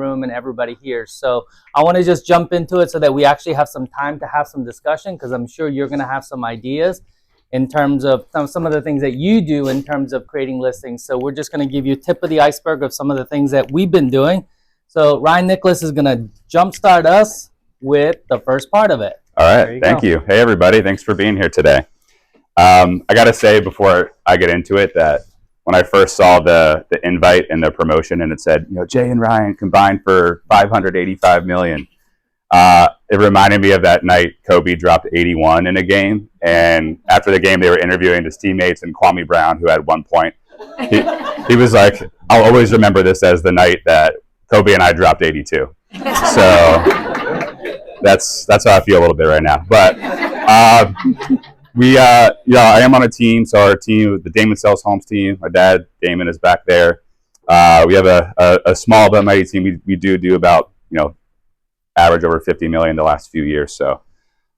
room and everybody here. So I want to just jump into it so that we actually have some time to have some discussion, because I'm sure you're going to have some ideas in terms of some of the things that you do in terms of creating listings. So we're just going to give you a tip of the iceberg of some of the things that we've been doing. So Ryan Nicholas is going to jumpstart us with the first part of it. All right, thank you. Hey everybody, thanks for being here today. I got to say before I get into it that when I first saw the invite and the promotion and it said, Jay and Ryan combined for $585 million, it reminded me of that night Kobe dropped 81 in a game, and after the game they were interviewing his teammates, and Kwame Brown, who had 1 point, he was like, I'll always remember this as the night that Kobe and I dropped 82. So that's how I feel a little bit right now. But I am on a team. So our team, the DamonSellsHomes team, my dad Damon is back there. We have a small but mighty team. We do about average over 50 million the last few years. So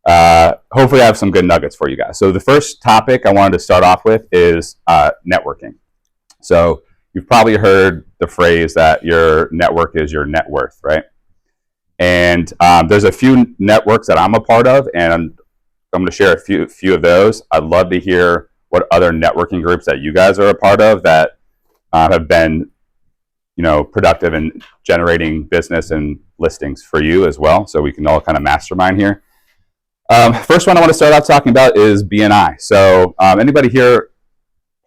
hopefully I have some good nuggets for you guys. So the first topic I wanted to start off with is networking. So you've probably heard the phrase that your network is your net worth, right? And there's a few networks that I'm a part of, and I'm going to share a few of those. I'd love to hear what other networking groups that you guys are a part of that have been, productive in generating business and listings for you as well, so we can all kind of mastermind here. First one I want to start out talking about is BNI. So anybody here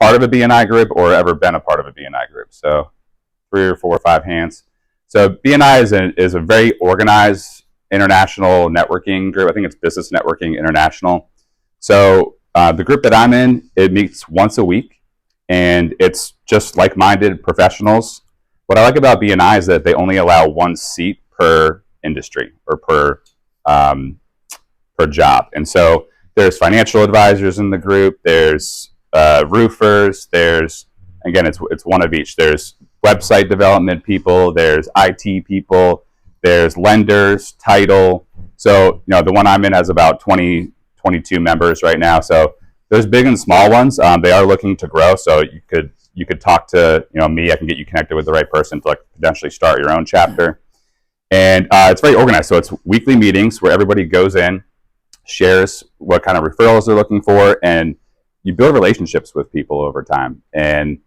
part of a BNI group or ever been a part of a BNI group? So 3 or 4 or 5 hands. So BNI is a very organized international networking group. I think it's Business Networking International. So the group that I'm in, it meets once a week, and it's just like-minded professionals. What I like about BNI is that they only allow 1 seat per industry or per job. And so there's financial advisors in the group, there's roofers, there's, again, it's one of each. There's website development people, there's IT people, there's lenders, title. So, the one I'm in has about 22 members right now. So there's big and small ones. They are looking to grow. So you could talk to, me. I can get you connected with the right person to potentially start your own chapter. And it's very organized. So it's weekly meetings where everybody goes in, shares what kind of referrals they're looking for, and you build relationships with people over time and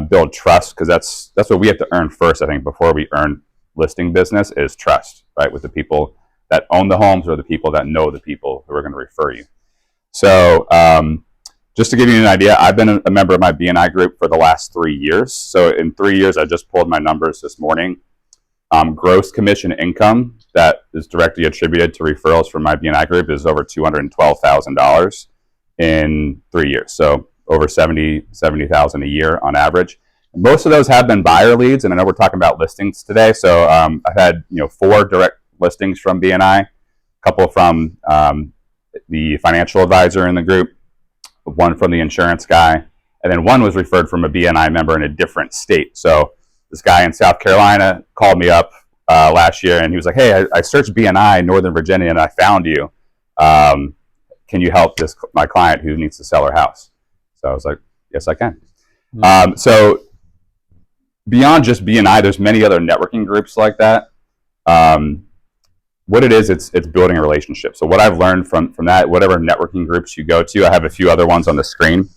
build trust, because that's what we have to earn first, I think, before we earn listing business, is trust, right, with the people that own the homes or the people that know the people who are going to refer you. So just to give you an idea, I've been a member of my BNI group for the last 3 years. So in 3 years, I just pulled my numbers this morning. Gross commission income that is directly attributed to referrals from my BNI group is over $212,000 in 3 years. So over $70,000 a year on average. Most of those have been buyer leads, and I know we're talking about listings today. So I've had 4 direct listings from BNI, a couple from the financial advisor in the group, 1 from the insurance guy, and then 1 was referred from a BNI member in a different state. So this guy in South Carolina called me up last year, and he was like, "Hey, I searched BNI Northern Virginia, and I found you. Can you help my client who needs to sell her house?" So I was like, "Yes, I can." Mm-hmm. So beyond just BNI, there's many other networking groups like that. What it is, it's building a relationship. So what I've learned from that, whatever networking groups you go to, I have a few other ones on the screen.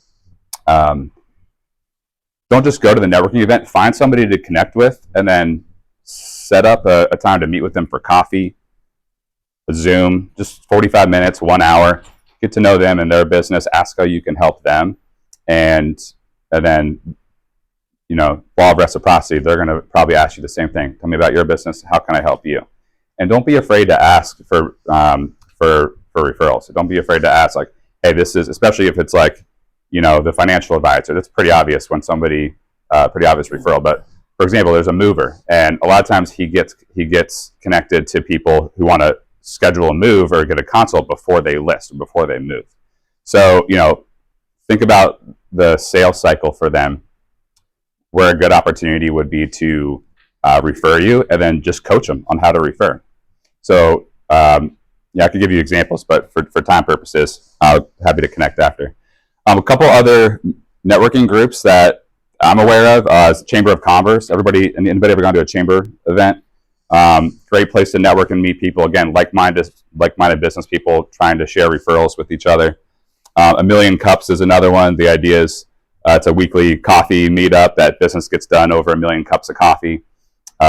Don't just go to the networking event. Find somebody to connect with, and then set up a time to meet with them for coffee, a Zoom, just 45 minutes, 1 hour. Get to know them and their business. Ask how you can help them, and then law of reciprocity. They're going to probably ask you the same thing. Tell me about your business. How can I help you? And don't be afraid to ask for referrals. So don't be afraid to ask, like, hey, this is, especially if it's like, the financial advisor. That's pretty obvious when somebody, pretty obvious referral. But for example, there's a mover, and a lot of times he gets connected to people who want to schedule a move or get a consult before they list or before they move. So, think about the sales cycle for them, where a good opportunity would be to refer you, and then just coach them on how to refer. So I could give you examples, but for time purposes, I'm happy to connect after. A couple other networking groups that I'm aware of is Chamber of Commerce. Anybody ever gone to a chamber event? Great place to network and meet people. Again, like-minded business people trying to share referrals with each other. A Million Cups is another one. The idea is it's a weekly coffee meetup that business gets done over 1 million cups of coffee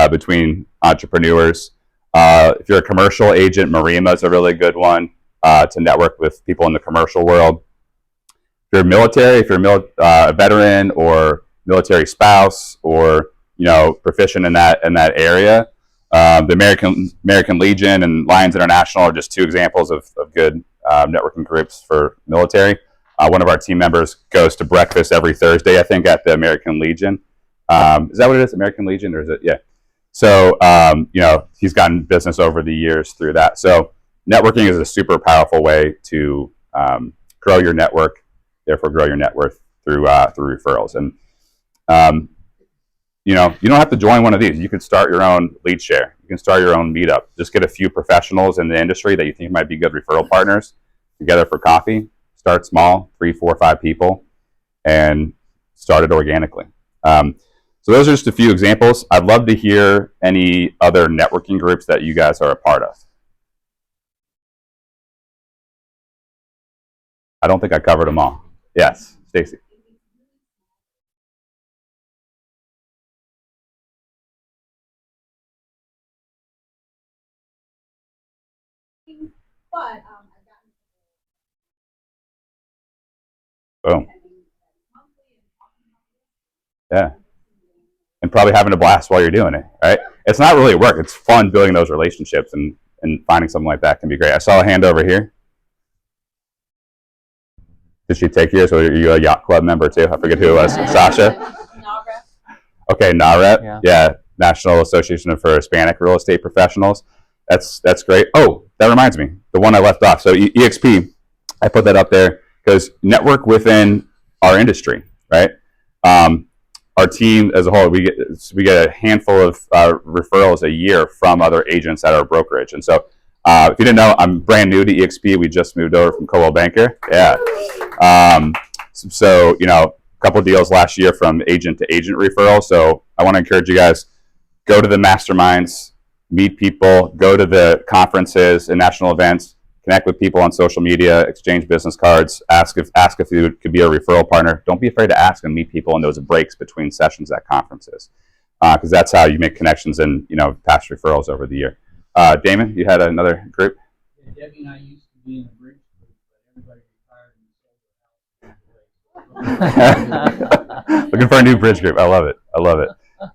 between entrepreneurs. If you're a commercial agent, Marima is a really good one to network with people in the commercial world. If you're military, if you're a veteran or military spouse or proficient in that area, the American Legion and Lions International are just two examples of good networking groups for military. One of our team members goes to breakfast every Thursday, I think, at the American Legion. Is that what it is, American Legion, or is it? Yeah. So, he's gotten business over the years through that. So networking is a super powerful way to grow your network, therefore grow your net worth through referrals. And, you don't have to join one of these. You can start your own lead share. You can start your own meetup. Just get a few professionals in the industry that you think might be good referral partners together for coffee. Start small, 3, 4, 5 people, and start it organically. So those are just a few examples. I'd love to hear any other networking groups that you guys are a part of. I don't think I covered them all. Yes, Stacy. But Boom. Yeah. And probably having a blast while you're doing it, right? It's not really work. It's fun building those relationships, and finding something like that can be great. I saw a hand over here. Did she take yours, or are you a yacht club member too? I forget who it was. Sasha? Okay, NAREP. Yeah, National Association for Hispanic Real Estate Professionals. That's great. Oh, that reminds me, the one I left off. So EXP, I put that up there because network within our industry, right? Our team as a whole, we get a handful of referrals a year from other agents at our brokerage. And so if you didn't know, I'm brand new to EXP. We just moved over from Coldwell Banker. Yeah. So, a couple of deals last year from agent to agent referral. So I want to encourage you guys, go to the masterminds, meet people, go to the conferences and national events, connect with people on social media, exchange business cards, ask if you could be a referral partner. Don't be afraid to ask and meet people in those breaks between sessions at conferences, because that's how you make connections and past referrals over the year. Damon, you had another group? Yeah, Debbie and I used to be in a bridge group, but everybody retired and sold. Looking for a new bridge group. I love it.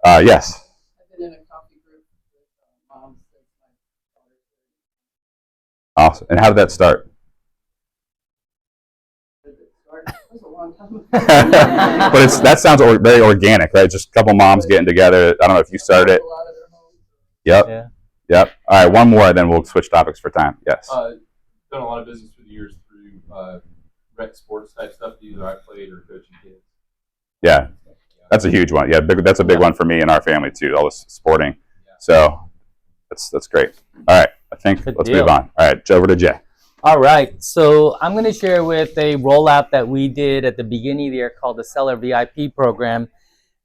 Yes. I've been in a coffee group with moms. Awesome. And how did that start? It was a long time. But that sounds very organic, right? Just a couple moms getting together. I don't know if you started it. Yep. Yeah. Yep. All right, one more, then we'll switch topics for time. Yes. Done a lot of business for the years through rec sports type stuff. Either I played or coaching kids. Yeah, that's a huge one. Yeah, that's a big one for me and our family too. All this sporting. Yeah. So that's great. All right, I think Good let's deal. move on. All right, over to Jay. All right, so I'm going to share with a rollout that we did at the beginning of the year called the Seller VIP program.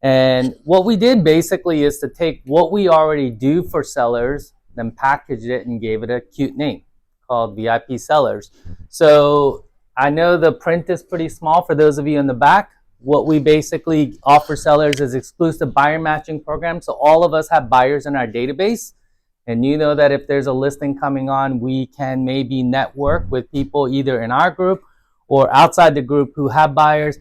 And what we did basically is to take what we already do for sellers, then packaged it and gave it a cute name called VIP Sellers. So I know the print is pretty small for those of you in the back. What we basically offer sellers is exclusive buyer matching program. So all of us have buyers in our database. And you know that if there's a listing coming on, we can maybe network with people either in our group or outside the group who have buyers.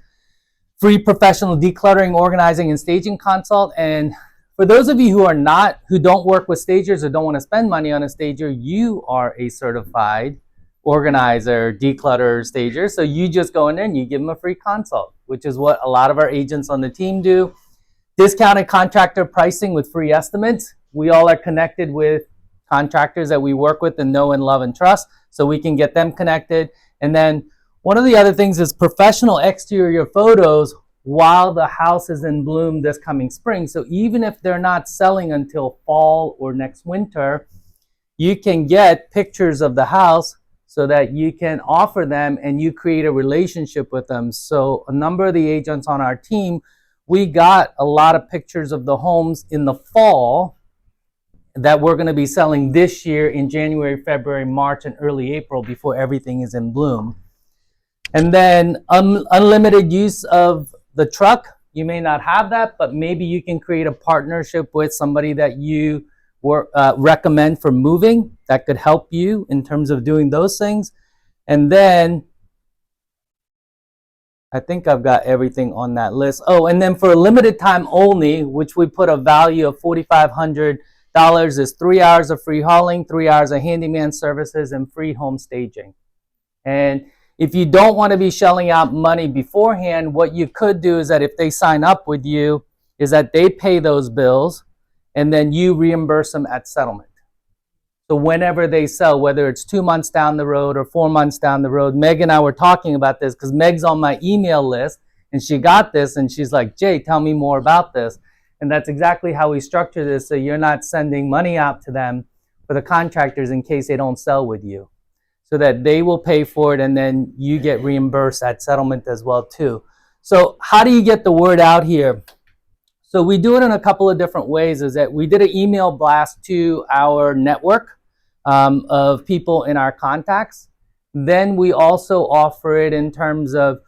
Free professional decluttering, organizing, and staging consult. And for those of you who don't work with stagers or don't want to spend money on a stager, you are a certified organizer, declutter, stager. So you just go in there and you give them a free consult, which is what a lot of our agents on the team do. Discounted contractor pricing with free estimates. We all are connected with contractors that we work with and know and love and trust, so we can get them connected. And then one of the other things is professional exterior photos while the house is in bloom this coming spring. So even if they're not selling until fall or next winter, you can get pictures of the house so that you can offer them and you create a relationship with them. So a number of the agents on our team, we got a lot of pictures of the homes in the fall that we're going to be selling this year in January, February, March, and early April before everything is in bloom. And then unlimited use of the truck. You may not have that, but maybe you can create a partnership with somebody that you recommend for moving that could help you in terms of doing those things. And then I think I've got everything on that list. Oh, and then for a limited time only, which we put a value of $4,500, is 3 hours of free hauling, 3 hours of handyman services, and free home staging. And if you don't want to be shelling out money beforehand, what you could do is that if they sign up with you, is that they pay those bills and then you reimburse them at settlement. So whenever they sell, whether it's 2 months down the road or 4 months down the road, Meg and I were talking about this because Meg's on my email list and she got this and she's like, Jay, tell me more about this. And that's exactly how we structure this, so you're not sending money out to them for the contractors in case they don't sell with you, so that they will pay for it and then you get reimbursed at settlement as well too. So how do you get the word out here? So we do it in a couple of different ways. Is that we did an email blast to our network of people in our contacts. Then we also offer it in terms of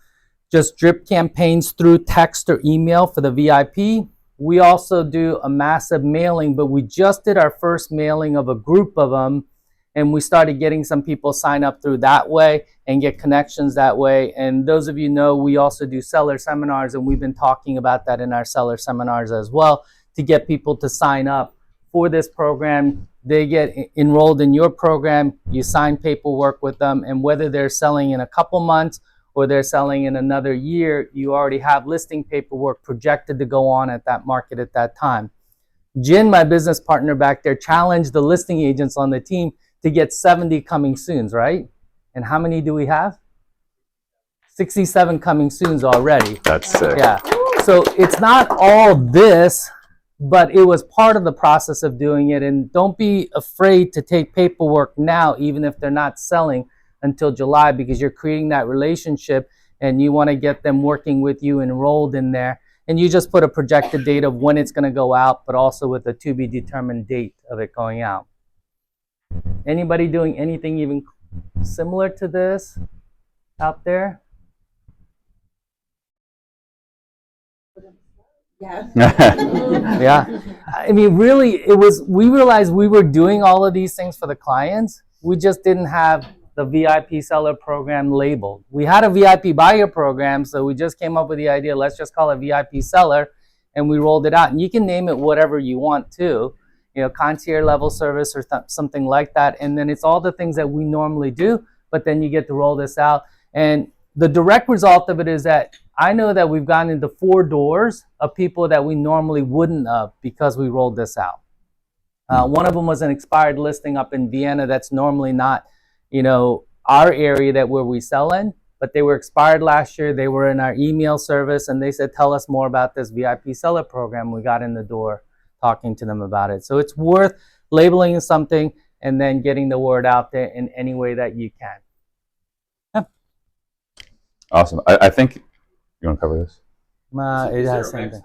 just drip campaigns through text or email for the VIP. We also do a massive mailing, but we just did our first mailing of a group of them, and we started getting some people sign up through that way and get connections that way. And those of you know, we also do seller seminars, and we've been talking about that in our seller seminars as well, to get people to sign up for this program. They get enrolled in your program, you sign paperwork with them, and whether they're selling in a couple months or they're selling in another year, you already have listing paperwork projected to go on at that market at that time. Jin, my business partner back there, challenged the listing agents on the team to get 70 coming soons, right? And how many do we have? 67 coming soons already. That's sick. Yeah. So it's not all this, but it was part of the process of doing it. And don't be afraid to take paperwork now, even if they're not selling until July, because you're creating that relationship and you want to get them working with you, enrolled in there. And you just put a projected date of when it's going to go out, but also with a to be determined date of it going out. Anybody doing anything even similar to this out there? Yeah. Yeah. I mean, really, we realized we were doing all of these things for the clients. We just didn't have the VIP seller program labeled. We had a VIP buyer program, so we just came up with the idea, let's just call it VIP seller, and we rolled it out. And you can name it whatever you want to, you know, concierge level service or something like that. And then it's all the things that we normally do, but then you get to roll this out. And the direct result of it is that I know that we've gotten into 4 doors of people that we normally wouldn't have because we rolled this out. One of them was an expired listing up in Vienna that's normally not, you know, our area that where we sell in, but they were expired last year. They were in our email service and they said, tell us more about this VIP seller program. We got in the door talking to them about it. So it's worth labeling something and then getting the word out there in any way that you can. Yeah. Awesome. I think you want to cover this? It has same thing.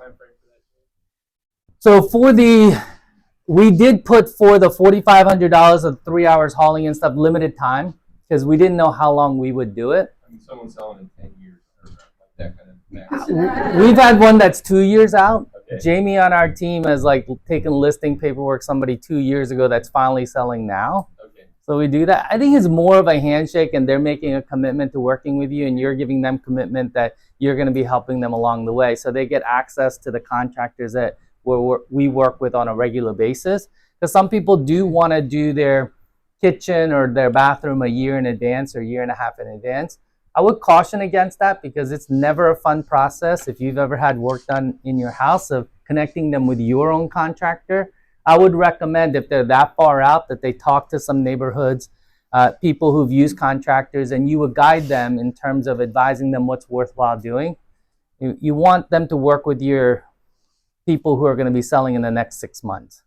So we did put for the $4,500 of 3 hours hauling and stuff, limited time, because we didn't know how long we would do it. I mean, someone's selling in 10 years or like that kind of max. We've had one that's 2 years out. Okay. Jamie on our team has like taken listing paperwork somebody 2 years ago that's finally selling now. Okay. So we do that. I think it's more of a handshake, and they're making a commitment to working with you, and you're giving them commitment that you're going to be helping them along the way. So they get access to the contractors that we work with on a regular basis. Because some people do want to do their kitchen or their bathroom a year in advance or a year and a half in advance. I would caution against that because it's never a fun process. If you've ever had work done in your house of connecting them with your own contractor, I would recommend, if they're that far out, that they talk to some neighborhoods, people who've used contractors, and you would guide them in terms of advising them what's worthwhile doing. You want them to work with your people who are going to be selling in the next 6 months,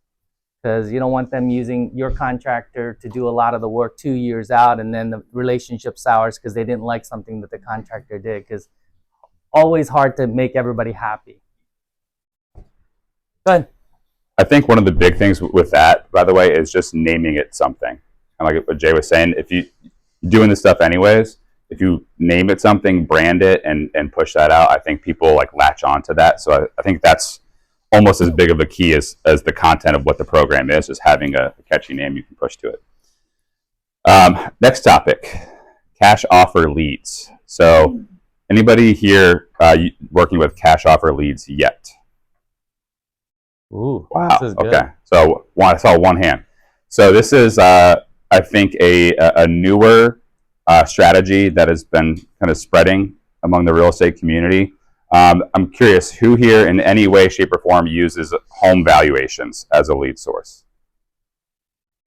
because you don't want them using your contractor to do a lot of the work 2 years out and then the relationship sours because they didn't like something that the contractor did, because always hard to make everybody happy. Go ahead. I think one of the big things with that, by the way, is just naming it something. And like what Jay was saying, if you're doing this stuff anyways, if you name it something, brand it, and push that out, I think people like latch on to that. So I think that's almost as big of a key as the content of what the program is, just having a catchy name you can push to it. Next topic, cash offer leads. So anybody here working with cash offer leads yet? Ooh, Wow. this is good. Okay. So I saw one hand. So this is, I think, a newer strategy that has been kind of spreading among the real estate community. I'm curious, who here in any way, shape, or form uses home valuations as a lead source?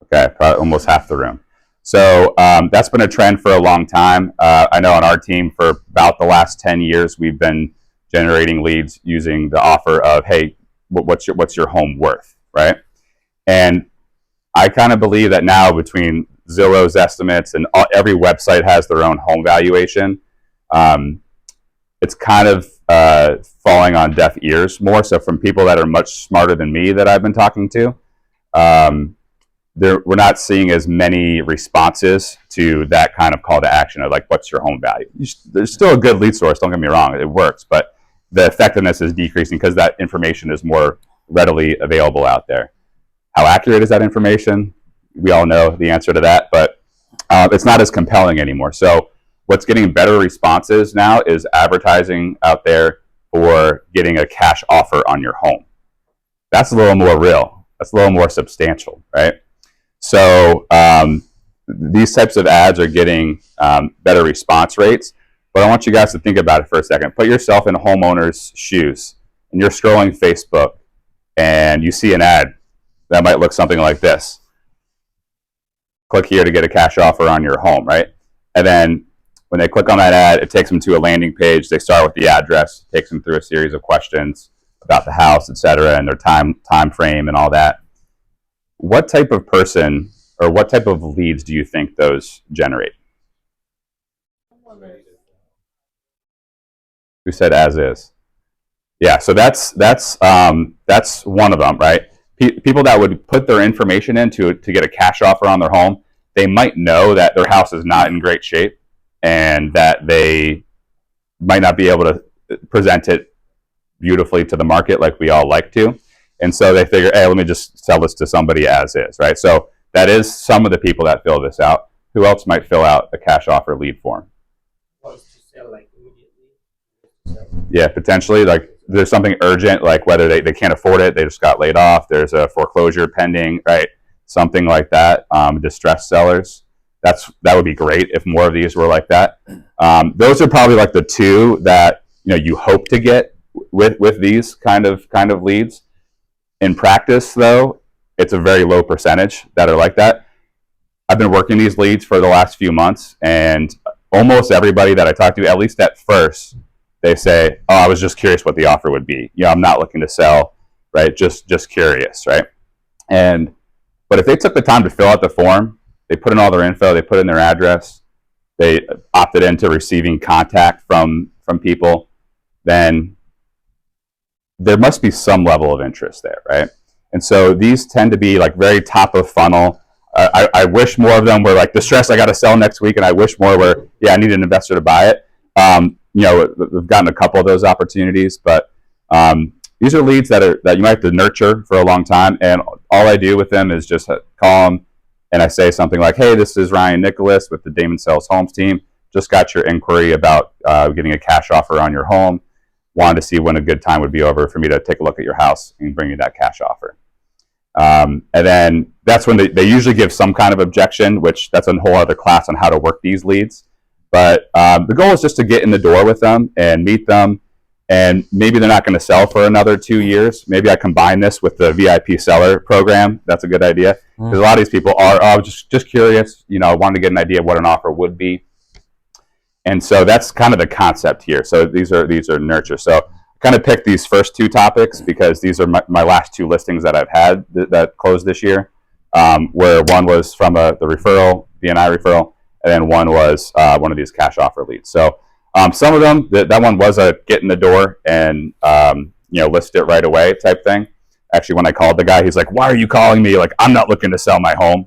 Okay, probably almost half the room. So that's been a trend for a long time. I know on our team for about the last 10 years, we've been generating leads using the offer of, hey, what's your home worth, right? And I kind of believe that now between Zillow's estimates and every website has their own home valuation, it's kind of falling on deaf ears more. So from people that are much smarter than me that I've been talking to, we're not seeing as many responses to that kind of call to action of like, what's your home value? There's still a good lead source, don't get me wrong, it works, but the effectiveness is decreasing because that information is more readily available out there. How accurate is that information? We all know the answer to that, but it's not as compelling anymore. So what's getting better responses now is advertising out there for getting a cash offer on your home. That's a little more real. That's a little more substantial, right? So these types of ads are getting better response rates. But I want you guys to think about it for a second. Put yourself in a homeowner's shoes, and you're scrolling Facebook, and you see an ad that might look something like this. Click here to get a cash offer on your home, right? And then when they click on that ad, it takes them to a landing page. They start with the address, takes them through a series of questions about the house, etc., and their time frame and all that. What type of person or what type of leads do you think those generate? Who said as is? Yeah, so that's one of them, right? People that would put their information in to get a cash offer on their home, they might know that their house is not in great shape and that they might not be able to present it beautifully to the market like we all like to. And so they figure, hey, let me just sell this to somebody as is, right? So that is some of the people that fill this out. Who else might fill out a cash offer lead form? Yeah, potentially. Like there's something urgent, like whether they can't afford it, they just got laid off, there's a foreclosure pending, right? Something like that. Distressed sellers. That would be great if more of these were like that. Those are probably like the two that you hope to get with these kind of leads. In practice, though, it's a very low percentage that are like that. I've been working these leads for the last few months, and almost everybody that I talk to, at least at first, they say, "Oh, I was just curious what the offer would be. I'm not looking to sell, right? Just curious, right?" But if they took the time to fill out the form, they put in all their info, they put in their address, they opted into receiving contact from people, then there must be some level of interest there, right? And so these tend to be like very top of funnel. I wish more of them were like distressed, I got to sell next week, and I wish more were, yeah, I need an investor to buy it. We've gotten a couple of those opportunities, but these are leads that you might have to nurture for a long time. And all I do with them is just call them, and I say something like, "Hey, this is Ryan Nicholas with the DamonSellsHomes team. Just got your inquiry about getting a cash offer on your home. Wanted to see when a good time would be over for me to take a look at your house and bring you that cash offer." And then that's when they usually give some kind of objection, which that's a whole other class on how to work these leads. But the goal is just to get in the door with them and meet them. And maybe they're not going to sell for another 2 years. Maybe I combine this with the VIP seller program. That's a good idea. Because a lot of these people are just curious, wanting to get an idea of what an offer would be. And so that's kind of the concept here. So these are nurture. So I kind of picked these first two topics because these are my last two listings that I've had that closed this year, where one was from the referral, BNI referral, and then one was one of these cash offer leads. So some of them, that one was a get in the door and list it right away type thing. Actually, when I called the guy, he's like, "Why are you calling me? Like, I'm not looking to sell my home."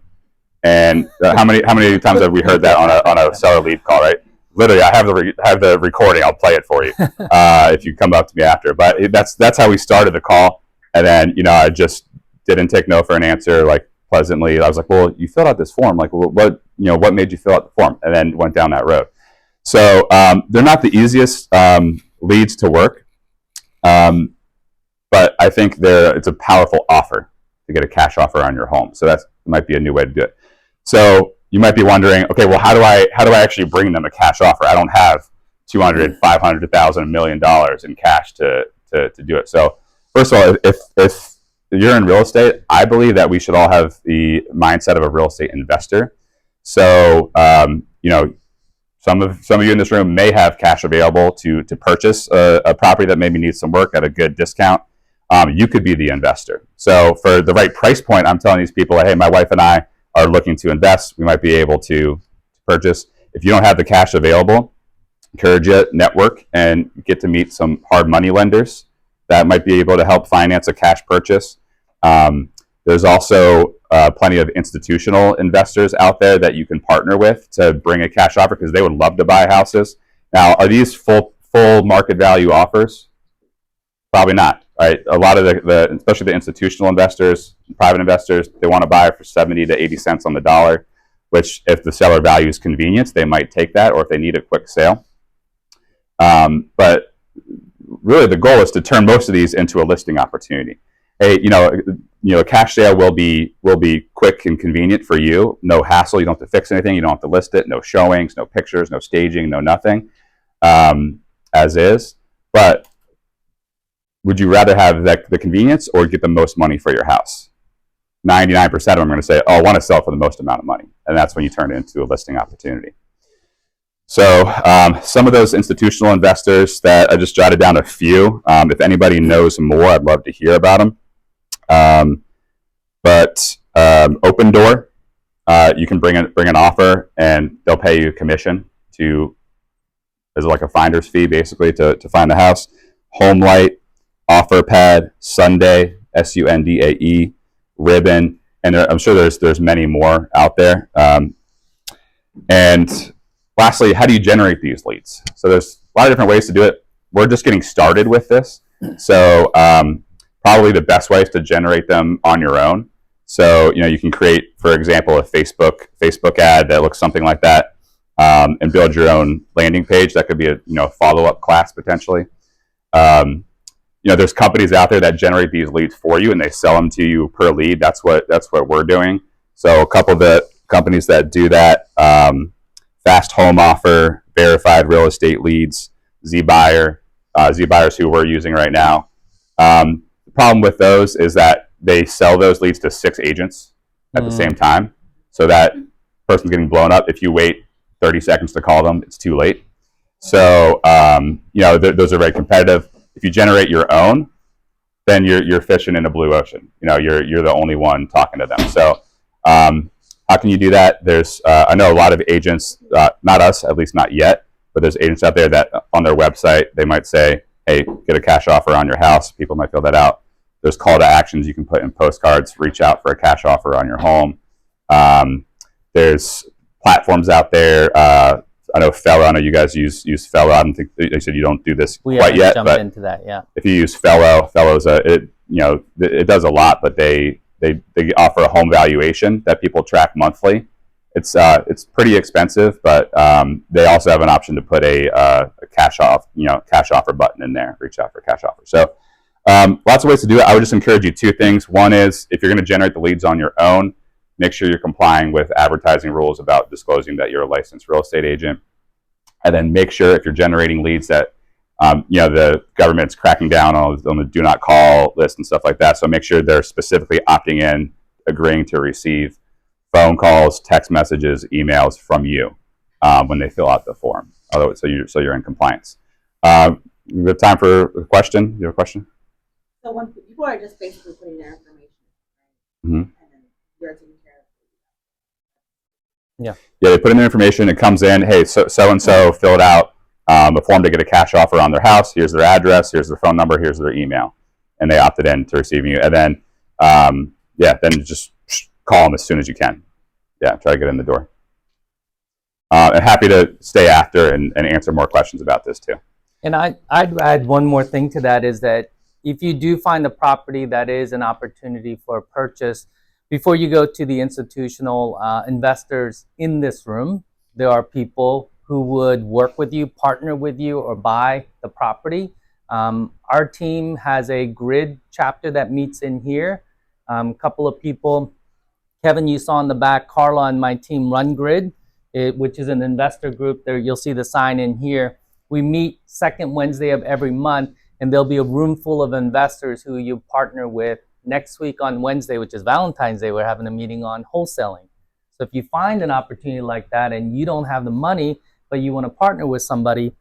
And how many times have we heard that on a seller lead call, right? Literally, I have the recording. I'll play it for you if you come up to me after. But that's how we started the call. And then, I just didn't take no for an answer, like, pleasantly. I was like, "Well, you filled out this form. Like, what made you fill out the form?" And then went down that road. So they're not the easiest leads to work, but I think it's a powerful offer to get a cash offer on your home. So that might be a new way to do it. So you might be wondering, okay, well, how do I actually bring them a cash offer? I don't have $200,000, $500,000, $1 million in cash to do it. So first of all, if you're in real estate, I believe that we should all have the mindset of a real estate investor. So some of you in this room may have cash available to purchase a property that maybe needs some work at a good discount. You could be the investor. So for the right price point, I'm telling these people, hey, my wife and I are looking to invest. We might be able to purchase. If you don't have the cash available, encourage you network and get to meet some hard money lenders that might be able to help finance a cash purchase. There's also plenty of institutional investors out there that you can partner with to bring a cash offer because they would love to buy houses. Now, are these full market value offers? Probably not. Right? A lot of especially the institutional investors, private investors, they want to buy for 70 to 80 cents on the dollar, which if the seller values convenience, they might take that, or if they need a quick sale. But really the goal is to turn most of these into a listing opportunity. Hey, a cash sale will be quick and convenient for you. No hassle. You don't have to fix anything. You don't have to list it. No showings, no pictures, no staging, no nothing, as is. But would you rather have the convenience or get the most money for your house? 99% of them are going to say, "Oh, I want to sell for the most amount of money," and that's when you turn it into a listing opportunity. So some of those institutional investors that I just jotted down a few. If anybody knows more, I'd love to hear about them. But Open Door, you can bring an offer, and they'll pay you a commission as like a finder's fee, basically, to find the house. HomeLight, OfferPad, Sunday, Sundae, Ribbon, and I'm sure there's many more out there. And lastly, how do you generate these leads? So there's a lot of different ways to do it. We're just getting started with this. So probably the best way is to generate them on your own. So you can create, for example, a Facebook ad that looks something like that, and build your own landing page. That could be a follow-up class potentially. There's companies out there that generate these leads for you, and they sell them to you per lead. That's what we're doing. So a couple of the companies that do that, Fast Home Offer, Verified Real Estate Leads, ZBuyer, ZBuyer's who we're using right now. The problem with those is that they sell those leads to 6 agents at the same time. So that person's getting blown up. If you wait 30 seconds to call them, it's too late. So, those are very competitive. If you generate your own, then you're fishing in a blue ocean. You're the only one talking to them. So, how can you do that? There's, I know a lot of agents, not us, at least not yet, but there's agents out there that on their website, they might say, hey, get a cash offer on your house. People might fill that out. There's call to actions you can put in postcards, reach out for a cash offer on your home. There's platforms out there. I know Fellow. I know you guys use Fellow. I don't think they said you don't do this quite yet, but into that, yeah. If you use Fellow's it does a lot, but they offer a home valuation that people track monthly. It's pretty expensive, but they also have an option to put a cash offer button in there. Reach out for a cash offer. So lots of ways to do it. I would just encourage you 2 things. One is if you're going to generate the leads on your own, make sure you're complying with advertising rules about disclosing that you're a licensed real estate agent. And then make sure if you're generating leads that, the government's cracking down on the do not call list and stuff like that. So make sure they're specifically opting in, agreeing to receive phone calls, text messages, emails from you when they fill out the form. So you're in compliance. We have time for a question. You have a question? So when people are just basically putting their information, mm-hmm. and then you're taking care of it. Yeah, they put in their information. It comes in, hey, so-and-so filled out a form to get a cash offer on their house. Here's their address. Here's their phone number. Here's their email. and they opted in to receiving you. And then, then just call them as soon as you can. Yeah, try to get in the door. And happy to stay after and answer more questions about this too. And I'd add one more thing to that is that if you do find a property that is an opportunity for a purchase, before you go to the institutional investors in this room, there are people who would work with you, partner with you, or buy the property. Our team has a grid chapter that meets in here. A couple of people, Kevin, you saw in the back, Carla and my team run Grid, which is an investor group. There, you'll see the sign in here. We meet second Wednesday of every month, and there'll be a room full of investors who you partner with. Next week on Wednesday, which is Valentine's Day, we're having a meeting on wholesaling. So if you find an opportunity like that and you don't have the money, but you want to partner with somebody,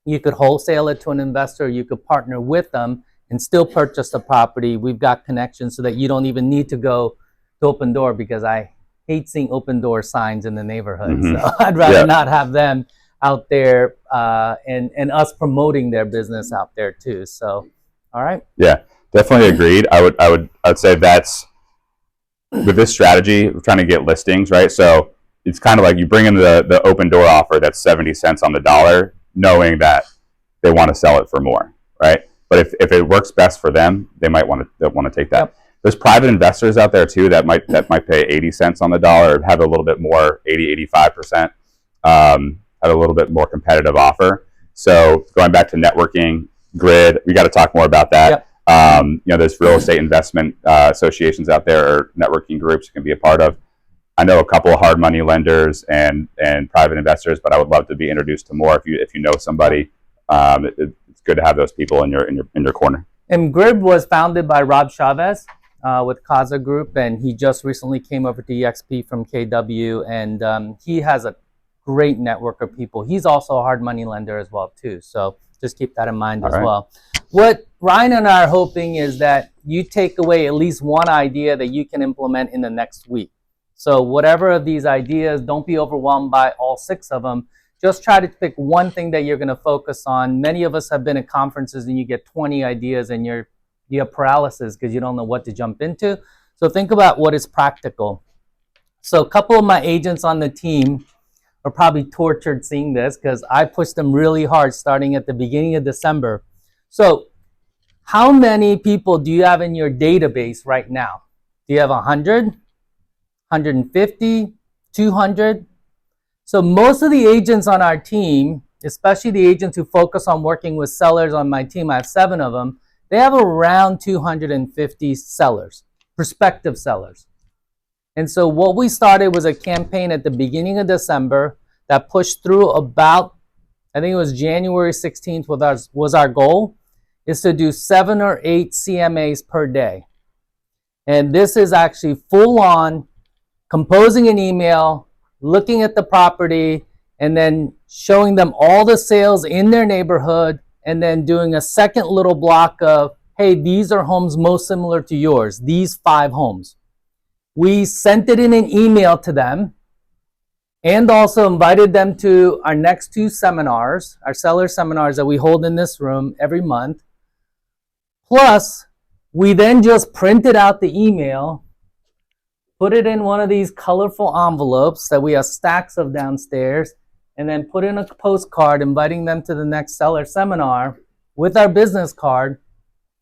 you could wholesale it to an investor, you could partner with them and still purchase the property. We've got connections so that you don't even need to go to Open Door, because I hate seeing Open Door signs in the neighborhood. So I'd rather not have them out there and us promoting their business out there too. So, all right. Yeah, definitely agreed. I would say that's, with this strategy, we're trying to get listings, right? So it's kind of like you bring in the Open Door offer that's 70 cents on the dollar, knowing that they want to sell it for more, right? But if it works best for them, they might want to take that. Yep. There's private investors out there too that might pay 80 cents on the dollar, have a little bit more, 85%, have a little bit more competitive offer. So going back to networking, Grid, we got to talk more about that. Yep. There's real estate investment associations out there, or networking groups you can be a part of. I know a couple of hard money lenders and private investors, but I would love to be introduced to more if you know somebody. It's good to have those people in your corner. And Grid was founded by Rob Chavez with Kaza Group, and he just recently came over to EXP from KW, and he has a great network of people. He's also a hard money lender as well too, so just keep that in mind as well. What Ryan and I are hoping is that you take away at least one idea that you can implement in the next week. So whatever of these ideas, don't be overwhelmed by all 6 of them. Just try to pick one thing that you're going to focus on. Many of us have been at conferences and you get 20 ideas and you have paralysis because you don't know what to jump into. So think about what is practical. So a couple of my agents on the team are probably tortured seeing this because I pushed them really hard starting at the beginning of December. So how many people do you have in your database right now? Do you have 100, 150, 200? So most of the agents on our team, especially the agents who focus on working with sellers on my team, I have 7 of them, they have around 250 sellers, prospective sellers. And so what we started was a campaign at the beginning of December that pushed through about, I think it was January 16th was our goal, is to do 7 or 8 CMAs per day. And this is actually full on composing an email, looking at the property, and then showing them all the sales in their neighborhood, and then doing a second little block of, hey, these are homes most similar to yours, these 5 homes. We sent it in an email to them and also invited them to our next 2 seminars, our seller seminars that we hold in this room every month. Plus, we then just printed out the email, put it in one of these colorful envelopes that we have stacks of downstairs, and then put in a postcard inviting them to the next seller seminar with our business card,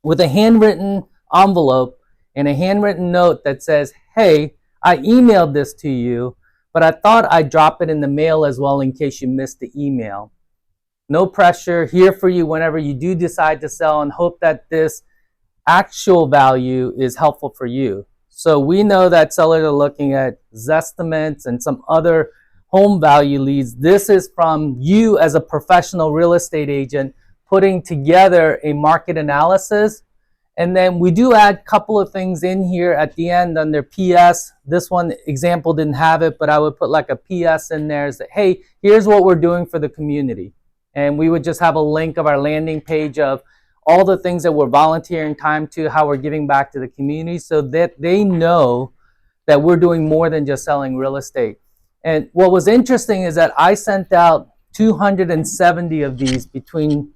with a handwritten envelope and a handwritten note that says, hey, I emailed this to you, but I thought I'd drop it in the mail as well in case you missed the email. No pressure, here for you whenever you do decide to sell, and hope that this actual value is helpful for you. So we know that sellers are looking at Zestimates and some other home value leads. This is from you as a professional real estate agent putting together a market analysis. And then we do add a couple of things in here at the end under PS. This one example didn't have it, but I would put like a PS in there that, hey, here's what we're doing for the community. And we would just have a link of our landing page of all the things that we're volunteering time to, how we're giving back to the community, so that they know that we're doing more than just selling real estate. And what was interesting is that I sent out 270 of these between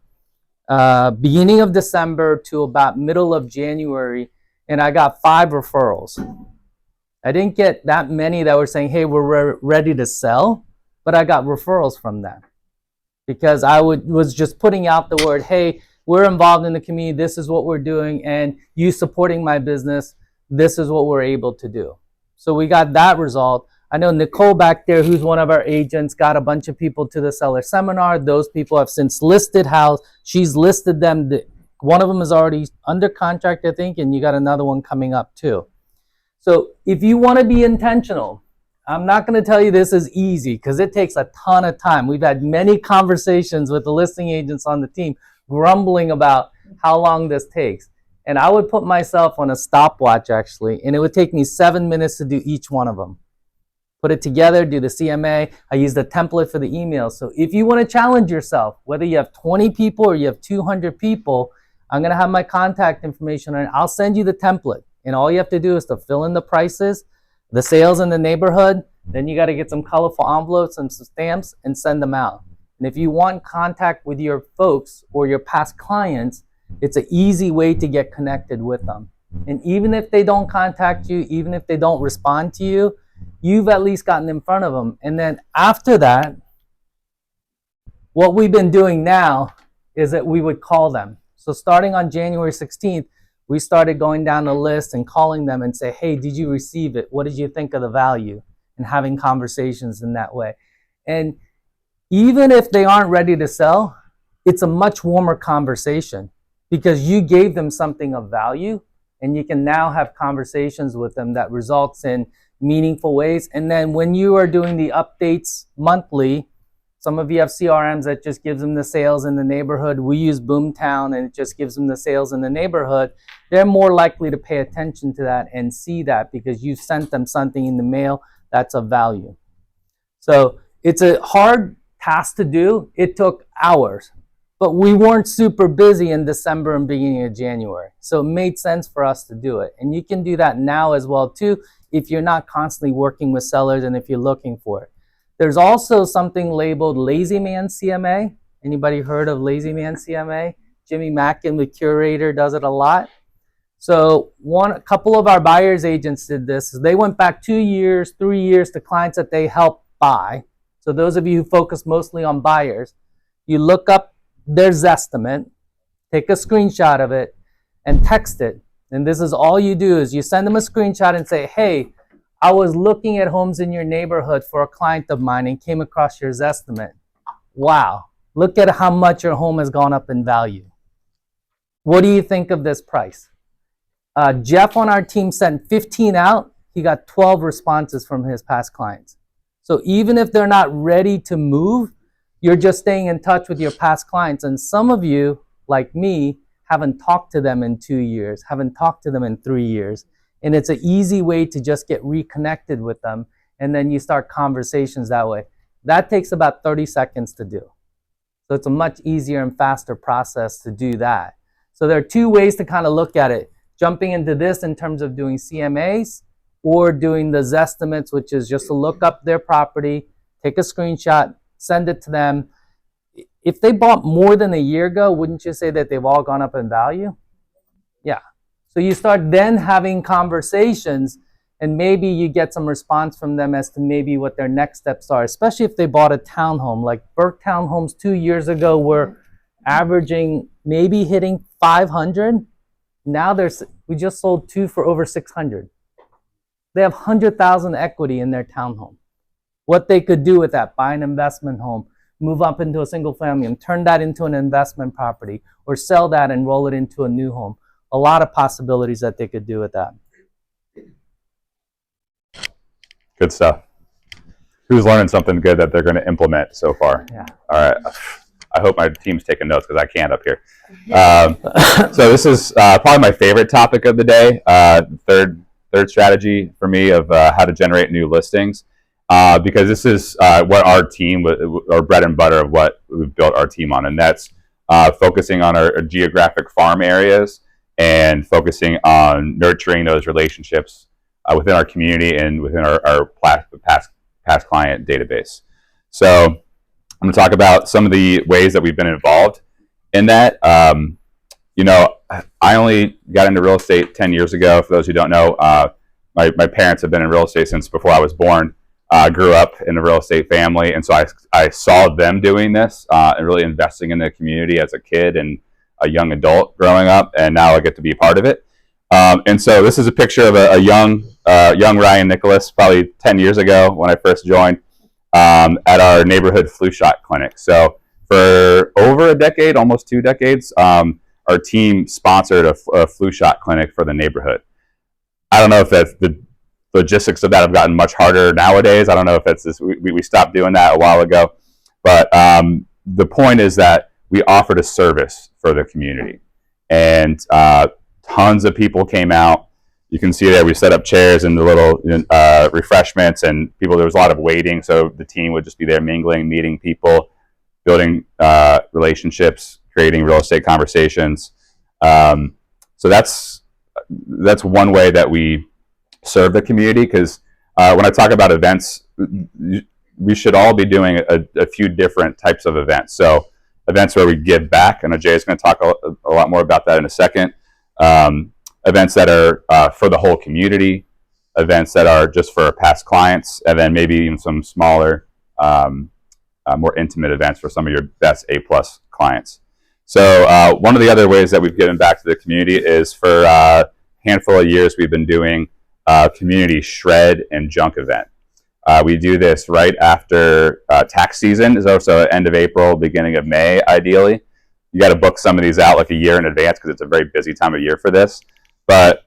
beginning of December to about middle of January, and I got 5 referrals. I didn't get that many that were saying, hey, we're ready to sell, but I got referrals from them because I was just putting out the word, hey, we're involved in the community, this is what we're doing, and you supporting my business, this is what we're able to do. So we got that result. I know Nicole back there, who's one of our agents, got a bunch of people to the seller seminar. Those people have since listed house. She's listed them. One of them is already under contract, I think, and you got another one coming up too. So if you want to be intentional, I'm not going to tell you this is easy because it takes a ton of time. We've had many conversations with the listing agents on the team grumbling about how long this takes. And I would put myself on a stopwatch actually, and it would take me 7 minutes to do each one of them. Put it together, do the CMA. I use the template for the email. So if you want to challenge yourself, whether you have 20 people or you have 200 people, I'm going to have my contact information and I'll send you the template. And all you have to do is to fill in the prices, the sales in the neighborhood. Then you got to get some colorful envelopes and some stamps and send them out. And if you want contact with your folks or your past clients, it's an easy way to get connected with them. And even if they don't contact you, even if they don't respond to you, you've at least gotten in front of them. And then after that, what we've been doing now is that we would call them. So starting on January 16th, we started going down the list and calling them and say, hey, did you receive it? What did you think of the value? And having conversations in that way. And even if they aren't ready to sell, it's a much warmer conversation because you gave them something of value and you can now have conversations with them that results in meaningful ways. And then when you are doing the updates monthly, some of you have CRMs that just gives them the sales in the neighborhood. We use Boomtown and it just gives them the sales in the neighborhood. They're more likely to pay attention to that and see that because you sent them something in the mail that's of value. So it's a hard task to do. It took hours, but we weren't super busy in December and beginning of January. So it made sense for us to do it. And you can do that now as well too if you're not constantly working with sellers and if you're looking for it. There's also something labeled Lazy Man CMA. Anybody heard of Lazy Man CMA? Jimmy Mackin, the curator, does it a lot. So a couple of our buyers agents did this. They went back 2 years, 3 years to clients that they helped buy. So those of you who focus mostly on buyers, you look up their Zestimate, take a screenshot of it, and text it. And this is all you do is you send them a screenshot and say, hey, I was looking at homes in your neighborhood for a client of mine and came across your Zestimate. Wow, look at how much your home has gone up in value. What do you think of this price? Jeff on our team sent 15 out. He got 12 responses from his past clients. So even if they're not ready to move, you're just staying in touch with your past clients. And some of you, like me, haven't talked to them in 2 years, haven't talked to them in 3 years. And it's an easy way to just get reconnected with them. And then you start conversations that way. That takes about 30 seconds to do. So it's a much easier and faster process to do that. So there are 2 ways to kind of look at it. Jumping into this in terms of doing CMAs or doing the Zestimates, which is just to look up their property, take a screenshot, send it to them. If they bought more than a year ago, wouldn't you say that they've all gone up in value? Yeah. So you start then having conversations and maybe you get some response from them as to maybe what their next steps are, especially if they bought a townhome. Like Burke Townhomes 2 years ago were averaging maybe hitting 500. Now we just sold 2 for over 600. They have 100,000 equity in their townhome. What they could do with that, buy an investment home, move up into a single family and turn that into an investment property or sell that and roll it into a new home. A lot of possibilities that they could do with that. Good stuff. Who's learning something good that they're going to implement so far? Yeah. All right. I hope my team's taking notes because I can't up here. So this is probably my favorite topic of the day. Third strategy for me of how to generate new listings, because this is what our team, our bread and butter of what we've built our team on, and that's focusing on our geographic farm areas and focusing on nurturing those relationships within our community and within our past client database. So I'm going to talk about some of the ways that we've been involved in that. You know, I only got into real estate 10 years ago. For those who don't know, my parents have been in real estate since before I was born. Grew up in a real estate family, and so I saw them doing this and really investing in the community as a kid and a young adult growing up, and now I get to be a part of it. And so this is a picture of a young Ryan Nicholas, probably 10 years ago when I first joined at our neighborhood flu shot clinic. So for over a decade, almost 2 decades, our team sponsored a flu shot clinic for the neighborhood. I don't know if that's the logistics of that have gotten much harder nowadays. I don't know if it's this, we stopped doing that a while ago. But the point is that we offered a service for the community. And tons of people came out. You can see there we set up chairs and the little refreshments, and people, there was a lot of waiting. So the team would just be there mingling, meeting people, building relationships, creating real estate conversations. So that's one way that we serve the community, because when I talk about events, we should all be doing a few different types of events. So events where we give back, and Jay is going to talk a lot more about that in a second. Events that are for the whole community, events that are just for past clients, and then maybe even some smaller, more intimate events for some of your best A-plus clients. So one of the other ways that we've given back to the community is for a handful of years we've been doing community shred and junk event. We do this right after tax season, is also end of April, beginning of May, ideally. You got to book some of these out like a year in advance because it's a very busy time of year for this. But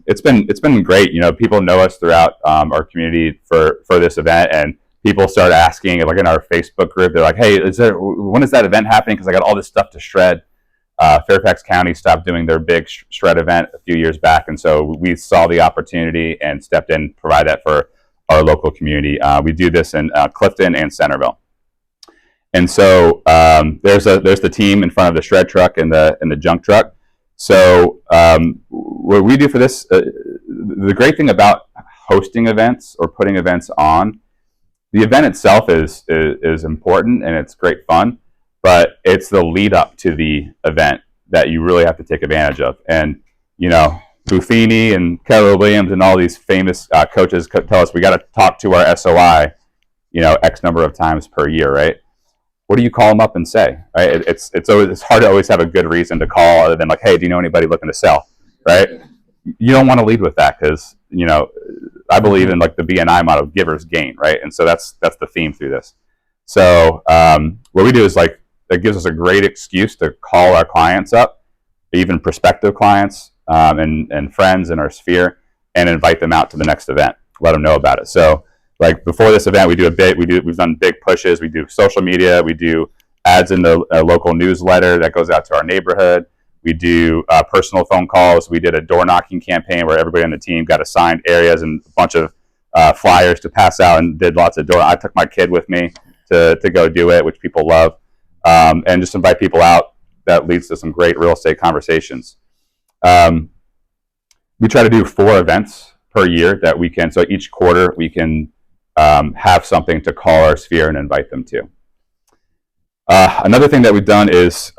it's been great. You know, people know us throughout our community for this event, and people start asking, like in our Facebook group, they're like, "Hey, when is that event happening? Because I got all this stuff to shred." Fairfax County stopped doing their big shred event a few years back, and so we saw the opportunity and stepped in, provide that for our local community. We do this in Clifton and Centerville, and so there's the team in front of the shred truck and the junk truck. So what we do for this, the great thing about hosting events or putting events on, the event itself is important and it's great fun, but it's the lead up to the event that you really have to take advantage of. And, you know, Buffini and Keller Williams and all these famous coaches tell us we got to talk to our SOI, you know, X number of times per year, right? What do you call them up and say, right? It's hard to always have a good reason to call other than like, hey, do you know anybody looking to sell, right? You don't want to lead with that because, you know, I believe in like the BNI model, givers gain, right? And so that's the theme through this. So what we do is like, it gives us a great excuse to call our clients up, even prospective clients and friends in our sphere, and invite them out to the next event, let them know about it. So like before this event, we've done big pushes. We do social media. We do ads in the local newsletter that goes out to our neighborhood. We do personal phone calls. We did a door knocking campaign where everybody on the team got assigned areas and a bunch of flyers to pass out, and did lots of door. I took my kid with me to go do it, which people love, and just invite people out. That leads to some great real estate conversations. We try to do 4 events per year that we can. So each quarter we can have something to call our sphere and invite them to. Another thing that we've done is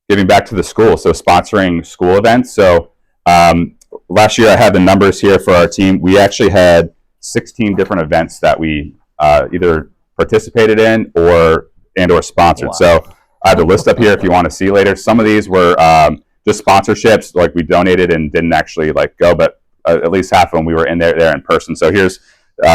giving back to the school, so sponsoring school events. So last year I had the numbers here for our team. We actually had 16 different events that we either participated in or sponsored. Wow. So I have the list up here if you want to see later. Some of these were just sponsorships, like we donated and didn't actually like go, but at least half of them we were in there in person. So here's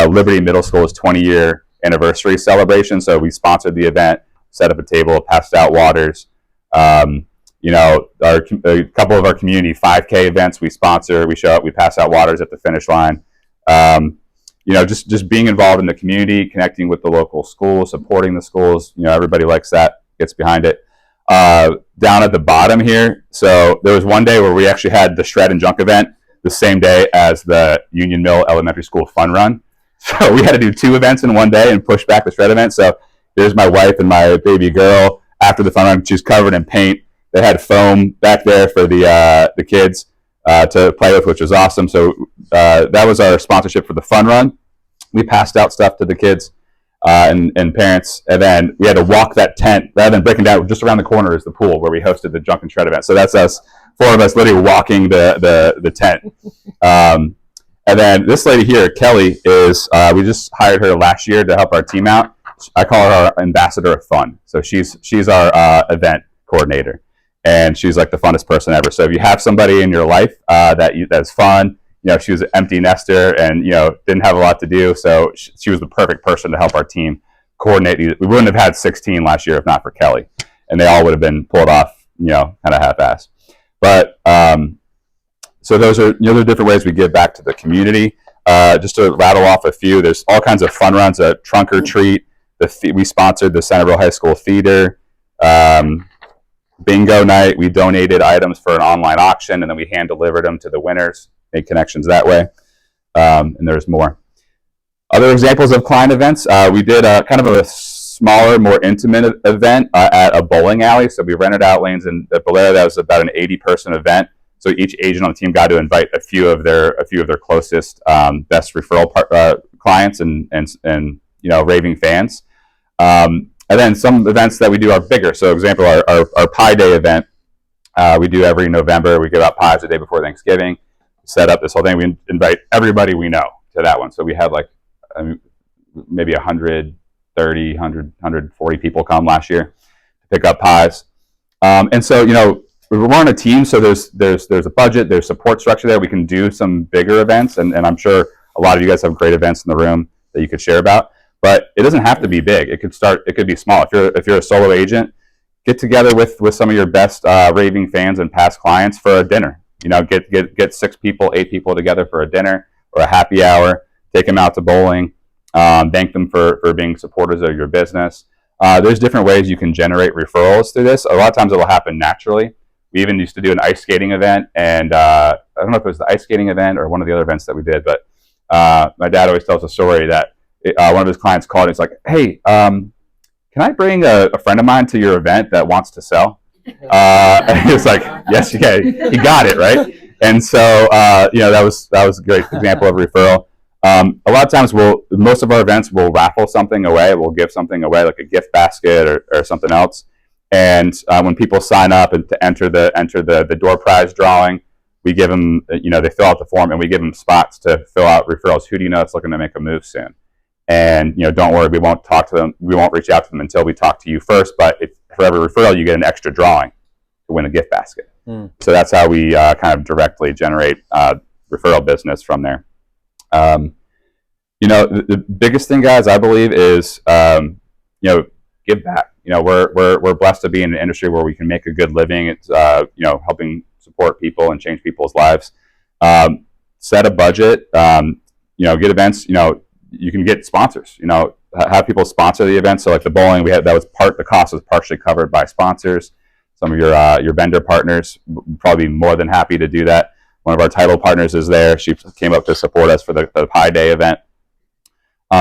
Liberty Middle School's 20-year anniversary celebration. So we sponsored the event, set up a table, passed out waters. You know, a couple of our community 5K events we sponsor. We show up, we pass out waters at the finish line. You know, just being involved in the community, connecting with the local schools, supporting the schools. You know, everybody likes that, gets behind it. Down at the bottom here, so there was one day where we actually had the shred and junk event the same day as the Union Mill Elementary School fun run. So we had to do 2 events in one day and push back the shred event. So here's my wife and my baby girl after the fun run. She's covered in paint. They had foam back there for the kids to play with, which was awesome. So that was our sponsorship for the fun run. We passed out stuff to the kids. and parents. And then we had to walk that tent rather than breaking down. Just around the corner is the pool where we hosted the Junk and Shred event. So that's us, 4 of us, literally walking the tent. And then this lady here, Kelly, is we just hired her last year to help our team out. I call her our ambassador of fun. So she's our event coordinator, and she's like the funnest person ever. So if you have somebody in your life that's fun, she was an empty nester and didn't have a lot to do, so she was the perfect person to help our team coordinate these. We wouldn't have had 16 last year if not for Kelly, and they all would have been pulled off, kind of half-assed. But so those are the different ways we give back to the community. Just to rattle off a few, there's all kinds of fun runs. A trunk or treat. We sponsored the Centerville High School Theater. Bingo night. We donated items for an online auction, and then we hand delivered them to the winners. Made connections that way. And there's more. Other examples of client events. We did kind of a smaller, more intimate event at a bowling alley. So we rented out lanes in Bolero. That was about an 80-person event. So each agent on the team got to invite a few of their closest, best referral clients and raving fans. And then some events that we do are bigger. So, example, our Pie Day event we do every November. We give out pies the day before Thanksgiving. Set up this whole thing. We invite everybody we know to that one. So we had maybe 130, 140 people come last year to pick up pies. And so we're on a team, so there's a budget, there's support structure there. We can do some bigger events, and I'm sure a lot of you guys have great events in the room that you could share about. But it doesn't have to be big. It could be small. If you're a solo agent, get together with some of your best raving fans and past clients for a dinner. Get 6 people, 8 people together for a dinner or a happy hour. Take them out to bowling. Thank them for being supporters of your business. There's different ways you can generate referrals through this. A lot of times it will happen naturally. We even used to do an ice skating event, and I don't know if it was the ice skating event or one of the other events that we did, but my dad always tells a story that one of his clients called and he's like, "Hey, can I bring a friend of mine to your event that wants to sell?" And he was like, "Yes, you can." He got it, right? And so that was a great example of referral. A lot of times most of our events will raffle something away. We'll give something away, like a gift basket or something else. And when people sign up and to enter the door prize drawing, we give them, they fill out the form, and we give them spots to fill out referrals. Who do you know that's looking to make a move soon? And don't worry, we won't talk to them. We won't reach out to them until we talk to you first. But for every referral, you get an extra drawing to win a gift basket. So that's how we kind of directly generate referral business from there. The biggest thing, guys, I believe is give back. We're blessed to be in an industry where we can make a good living. It's helping support people and change people's lives. Set a budget. Get events. You can get sponsors. Have people sponsor the events. So like the bowling, the cost was partially covered by sponsors. Some of your vendor partners would probably be more than happy to do that. One of our title partners is there. She came up to support us for the Pie Day event.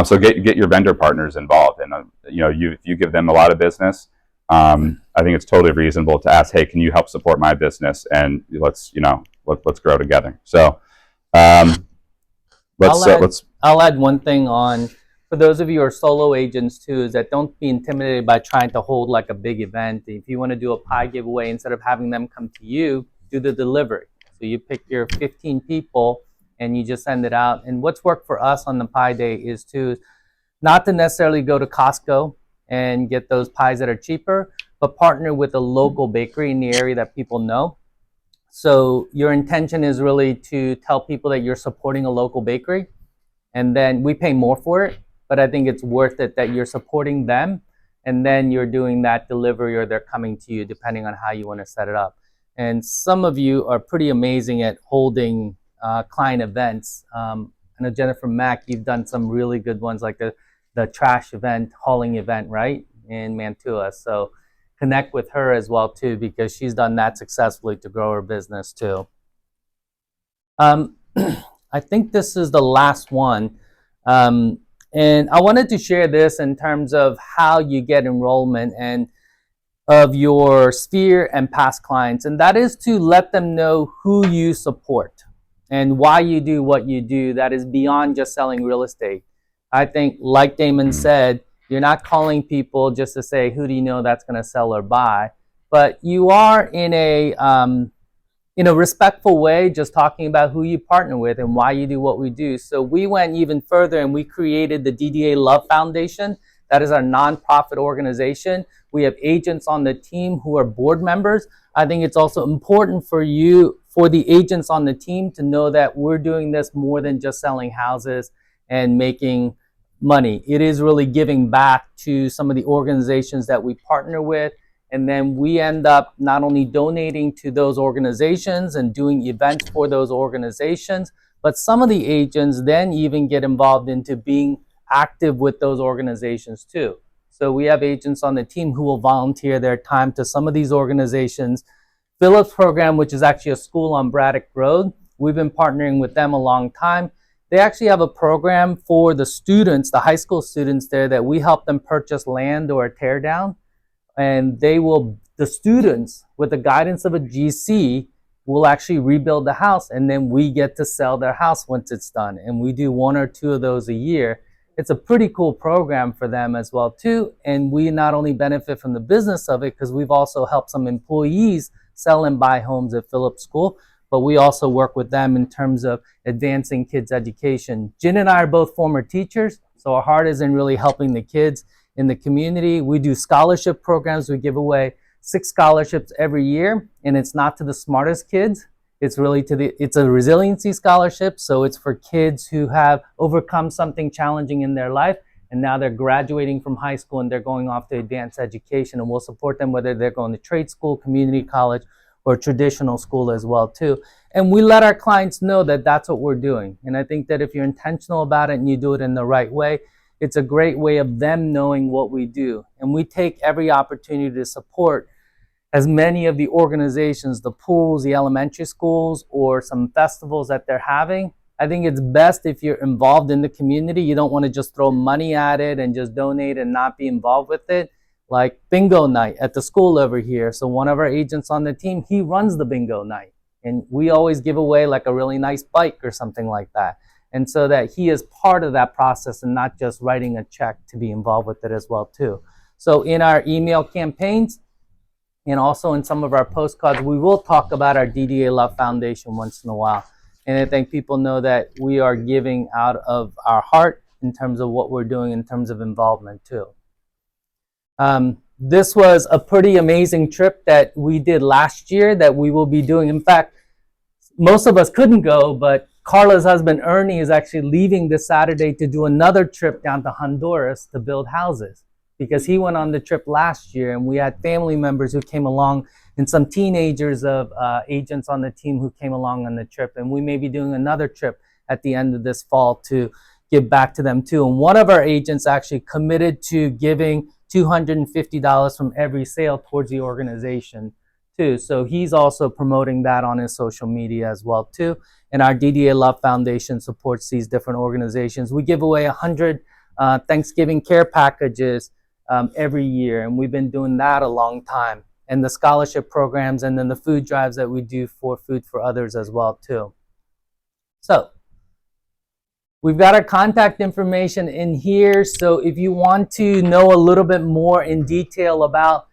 So get your vendor partners involved, and if you give them a lot of business, I think it's totally reasonable to ask, "Hey, can you help support my business?" And let's grow together. So I'll add one thing on for those of you who are solo agents too, is that don't be intimidated by trying to hold like a big event. If you want to do a pie giveaway, instead of having them come to you, do the delivery. So you pick your 15 people and you just send it out. And what's worked for us on the Pie Day is not to necessarily go to Costco and get those pies that are cheaper, but partner with a local bakery in the area that people know. So your intention is really to tell people that you're supporting a local bakery, and then we pay more for it, but I think it's worth it that you're supporting them, and then you're doing that delivery or they're coming to you, depending on how you want to set it up. And some of you are pretty amazing at holding client events. I know Jennifer Mack, you've done some really good ones, like the trash event, hauling event, right, in Mantua. So connect with her as well too, because she's done that successfully to grow her business too. I think this is the last one. And I wanted to share this in terms of how you get enrollment and of your sphere and past clients. And that is to let them know who you support and why you do what you do that is beyond just selling real estate. I think, like Damon said, You're not calling people just to say, who do you know that's going to sell or buy? But you are in a respectful way, just talking about who you partner with and why you do what we do. So we went even further and we created the DDA Love Foundation. That is our nonprofit organization. We have agents on the team who are board members. I think it's also important for the agents on the team to know that we're doing this more than just selling houses and making money. It is really giving back to some of the organizations that we partner with. And then we end up not only donating to those organizations and doing events for those organizations, but some of the agents then even get involved into being active with those organizations too. So we have agents on the team who will volunteer their time to some of these organizations. Phillips program, which is actually a school on Braddock Road, we've been partnering with them a long time. They actually have a program for the students, the high school students there, that we help them purchase land or a tear down. And the students, with the guidance of a GC, will actually rebuild the house, and then we get to sell their house once it's done. And we do 1 or 2 of those a year. It's a pretty cool program for them as well too. And we not only benefit from the business of it, because we've also helped some employees sell and buy homes at Phillips School, but we also work with them in terms of advancing kids' education. Jen and I are both former teachers, so our heart is in really helping the kids in the community. We do scholarship programs. We give away 6 scholarships every year, and it's not to the smartest kids. It's really it's a resiliency scholarship. So it's for kids who have overcome something challenging in their life, and now they're graduating from high school and they're going off to advanced education, and we'll support them whether they're going to trade school, community college, or traditional school as well too. And we let our clients know that that's what we're doing. And I think that if you're intentional about it and you do it in the right way, it's a great way of them knowing what we do. And we take every opportunity to support as many of the organizations, the pools, the elementary schools, or some festivals that they're having. I think it's best if you're involved in the community. You don't want to just throw money at it and just donate and not be involved with it. Like bingo night at the school over here. So one of our agents on the team, he runs the bingo night. And we always give away like a really nice bike or something like that. And so that he is part of that process and not just writing a check to be involved with it as well too. So in our email campaigns and also in some of our postcards, we will talk about our DDA Love Foundation once in a while. And I think people know that we are giving out of our heart in terms of what we're doing in terms of involvement too. This was a pretty amazing trip that we did last year that we will be doing. In fact, most of us couldn't go, but Carla's husband Ernie is actually leaving this Saturday to do another trip down to Honduras to build houses, because he went on the trip last year, and we had family members who came along and some teenagers of agents on the team who came along on the trip. And we may be doing another trip at the end of this fall to give back to them too. And one of our agents actually committed to giving $250 from every sale towards the organization too. So he's also promoting that on his social media as well too. And our DDA Love Foundation supports these different organizations. We give away 100 Thanksgiving care packages every year, and we've been doing that a long time. And the scholarship programs, and then the food drives that we do for Food for Others as well too. So we've got our contact information in here. So if you want to know a little bit more in detail about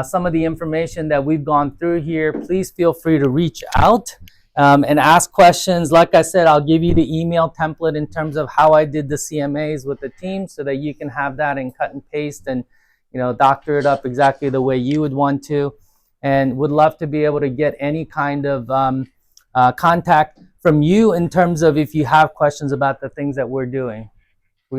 some of the information that we've gone through here, please feel free to reach out and ask questions. Like I said, I'll give you the email template in terms of how I did the CMAs with the team, so that you can have that and cut and paste and doctor it up exactly the way you would want to. And would love to be able to get any kind of contact from you in terms of if you have questions about the things that we're doing.